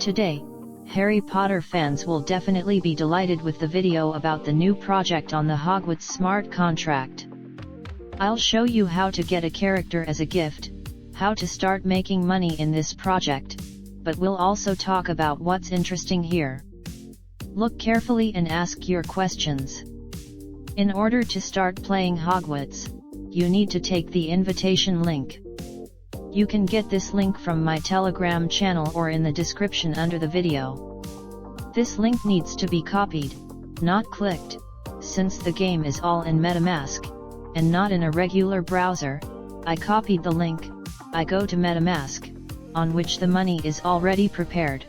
Today, Harry Potter fans will definitely be delighted with the video about the new project on the HOGWARDS Smart contract. I'll show you how to get a character as a gift, how to start making money in this project, but we'll also talk about what's interesting here. Look carefully and ask your questions. In order to start playing HOGWARDS, you need to take the invitation link. You can get this link from my Telegram channel or in the description under the video. This link needs to be copied, not clicked, since the game is all in MetaMask, and not in a regular browser. I copied the link, I go to MetaMask, on which the money is already prepared.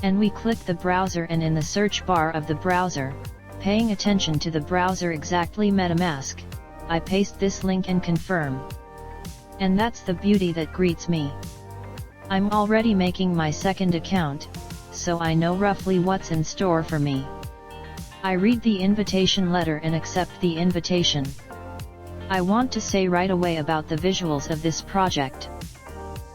And we click the browser, and in the search bar of the browser, paying attention to the browser exactly MetaMask, I paste this link and confirm. And that's the beauty that greets me. I'm already making my second account, so I know roughly what's in store for me. I read the invitation letter and accept the invitation. I want to say right away about the visuals of this project.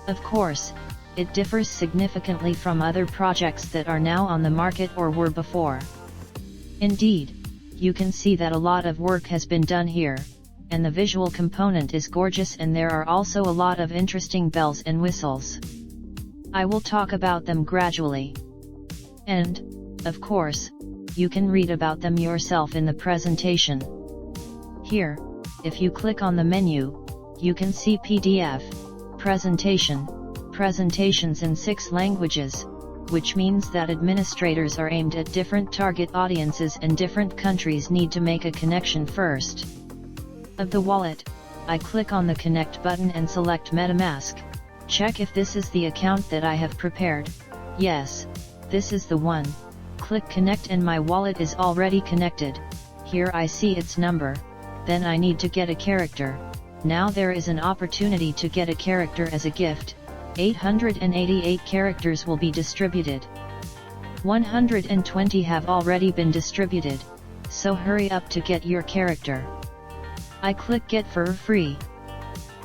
Of course, it differs significantly from other projects that are now on the market or were before. Indeed, you can see that a lot of work has been done here, and the visual component is gorgeous, and there are also a lot of interesting bells and whistles. I will talk about them gradually. And, of course, you can read about them yourself in the presentation. Here, if you click on the menu, you can see PDF, presentation, presentations in 6 languages, which means that administrators are aimed at different target audiences, and different countries need to make a connection first. Of the wallet, I click on the Connect button and select MetaMask. Check if this is the account that I have prepared. Yes, this is the one. Click Connect and my wallet is already connected. Here I see its number. Then I need to get a character. Now there is an opportunity to get a character as a gift. 888 characters will be distributed. 120 have already been distributed, so hurry up to get your character. I click Get for Free.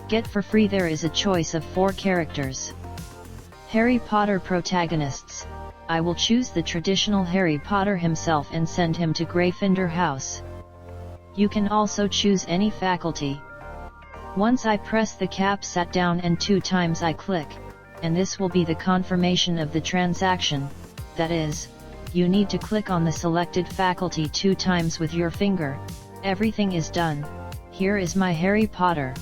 Get for free, there is a choice of 4 characters. Harry Potter protagonists. I will choose the traditional Harry Potter himself and send him to Gryffindor House. You can also choose any faculty. Once I press the cap sat down and 2 times I click, and this will be the confirmation of the transaction. That is, you need to click on the selected faculty 2 times with your finger. Everything is done. Here is my Harry Potter.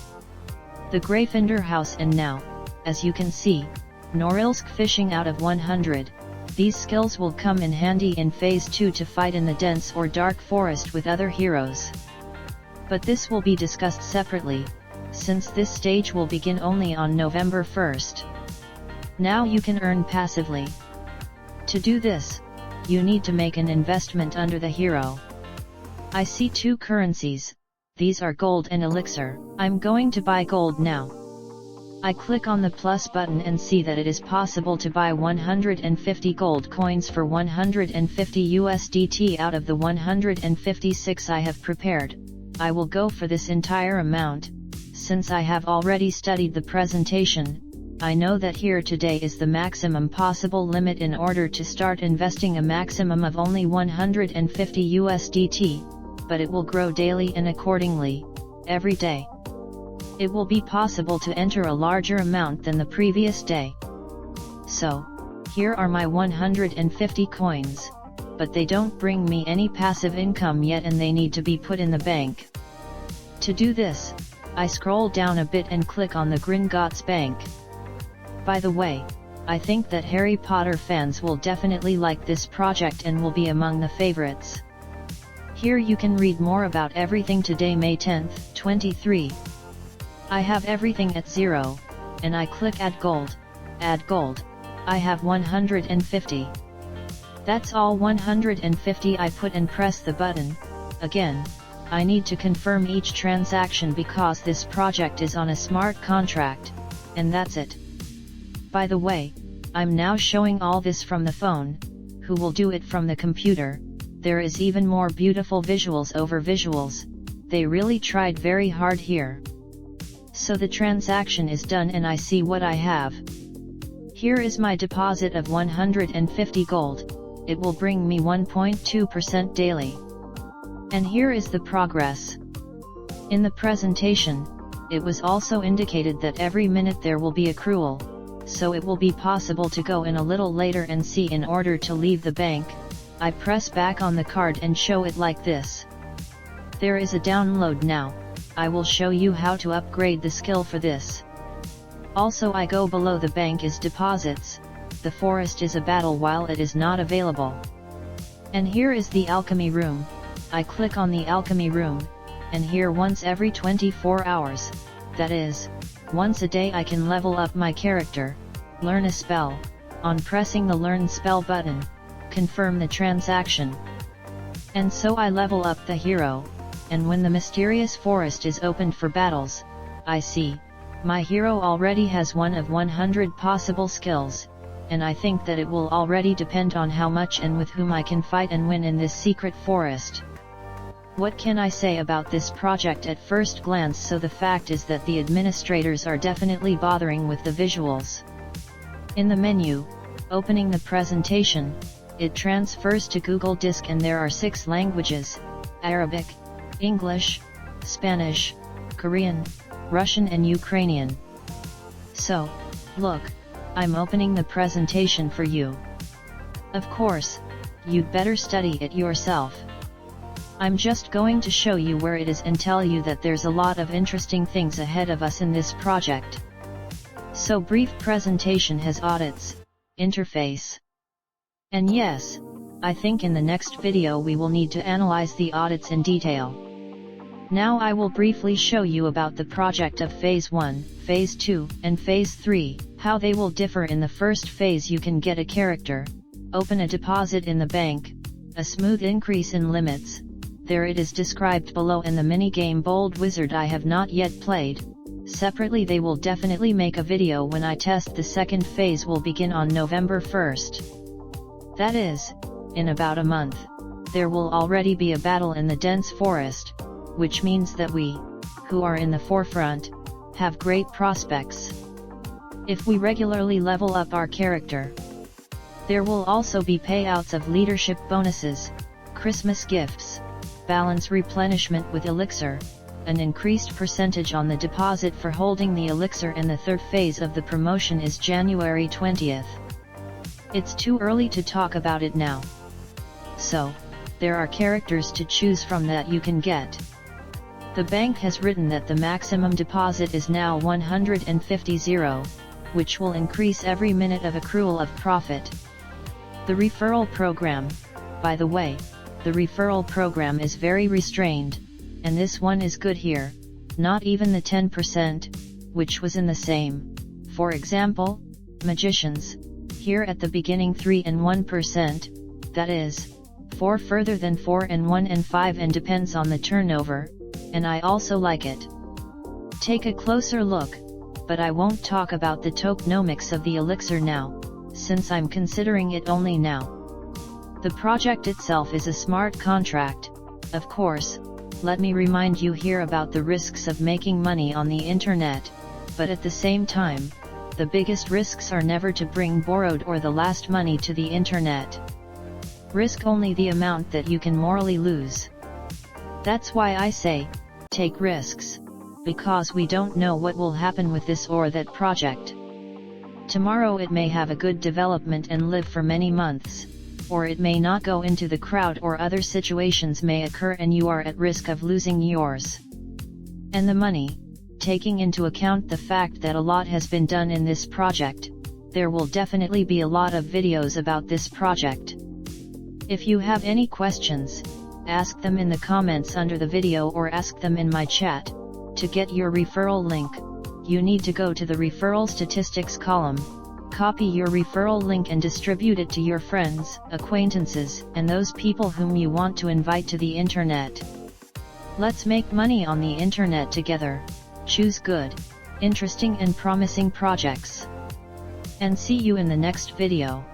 The Gryffindor House, and now, as you can see, Norilsk fishing out of 100. These skills will come in handy in Phase 2 to fight in the dense or dark forest with other heroes. But this will be discussed separately, since this stage will begin only on November 1st. Now you can earn passively. To do this, you need to make an investment under the hero. I see 2 currencies. These are gold and elixir. I'm going to buy gold now. I click on the plus button and see that it is possible to buy 150 gold coins for 150 USDT out of the 156 I have prepared. I will go for this entire amount. Since I have already studied the presentation, I know that here today is the maximum possible limit in order to start investing a maximum of only 150 USDT. But it will grow daily and accordingly, every day. It will be possible to enter a larger amount than the previous day. So, here are my 150 coins, but they don't bring me any passive income yet, and they need to be put in the bank. To do this, I scroll down a bit and click on the Gringotts Bank. By the way, I think that Harry Potter fans will definitely like this project and will be among the favorites. Here you can read more about everything today, May 10th, 23. I have everything at 0, and I click Add Gold. Add Gold. I have 150. That's all 150 I put and press the button. Again, I need to confirm each transaction because this project is on a smart contract, and that's it. By the way, I'm now showing all this from the phone. Who will do it from the computer? There is even more beautiful visuals over visuals. They really tried very hard here. So the transaction is done and I see what I have. Here is my deposit of 150 gold, it will bring me 1.2% daily. And here is the progress. In the presentation, it was also indicated that every minute there will be accrual, so it will be possible to go in a little later and see. In order to leave the bank, I press back on the card and show it like this. There is a download now, I will show you how to upgrade the skill for this. Also I go below the bank is deposits, the forest is a battle while it is not available. And here is the alchemy room, I click on the alchemy room, and here once every 24 hours, that is, once a day I can level up my character, learn a spell, on pressing the learn spell button, confirm the transaction. And so I level up the hero, and when the mysterious forest is opened for battles, I see, my hero already has one of 100 possible skills, and I think that it will already depend on how much and with whom I can fight and win in this secret forest. What can I say about this project at first glance? So the fact is that the administrators are definitely bothering with the visuals. In the menu, opening the presentation, it transfers to Google Disk and there are 6 languages, Arabic, English, Spanish, Korean, Russian and Ukrainian. So, look, I'm opening the presentation for you. Of course, you'd better study it yourself. I'm just going to show you where it is and tell you that there's a lot of interesting things ahead of us in this project. So brief presentation has audits, interface. And yes, I think in the next video we will need to analyze the audits in detail. Now I will briefly show you about the project of Phase 1, Phase 2, and Phase 3, how they will differ. In the first phase you can get a character, open a deposit in the bank, a smooth increase in limits, there it is described below, and the mini-game Bold Wizard I have not yet played. Separately they will definitely make a video when I test. The second phase will begin on November 1st. That is, in about a month, there will already be a battle in the dense forest, which means that we, who are in the forefront, have great prospects. If we regularly level up our character, there will also be payouts of leadership bonuses, Christmas gifts, balance replenishment with elixir, an increased percentage on the deposit for holding the elixir, and the third phase of the promotion is January 20th. It's too early to talk about it now. So, there are characters to choose from that you can get. The bank has written that the maximum deposit is now 150, which will increase every minute of accrual of profit. The referral program, by the way, the referral program is very restrained, and this one is good here, not even the 10%, which was in the same. For example, magicians, here at the beginning 3 and 1%, that is, 4 further than 4 and 1 and 5, and depends on the turnover, and I also like it. Take a closer look, but I won't talk about the tokenomics of the elixir now, since I'm considering it only now. The project itself is a smart contract, of course. Let me remind you here about the risks of making money on the internet, but at the same time, the biggest risks are never to bring borrowed or the last money to the internet. Risk only the amount that you can morally lose. That's why I say, take risks, because we don't know what will happen with this or that project. Tomorrow it may have a good development and live for many months, or it may not go into the crowd, or other situations may occur and you are at risk of losing yours and the money. Taking into account the fact that a lot has been done in this project, there will definitely be a lot of videos about this project. If you have any questions, ask them in the comments under the video or ask them in my chat. To get your referral link, you need to go to the referral statistics column, copy your referral link and distribute it to your friends, acquaintances, and those people whom you want to invite to the internet. Let's make money on the internet together. Choose good, interesting and promising projects. And see you in the next video.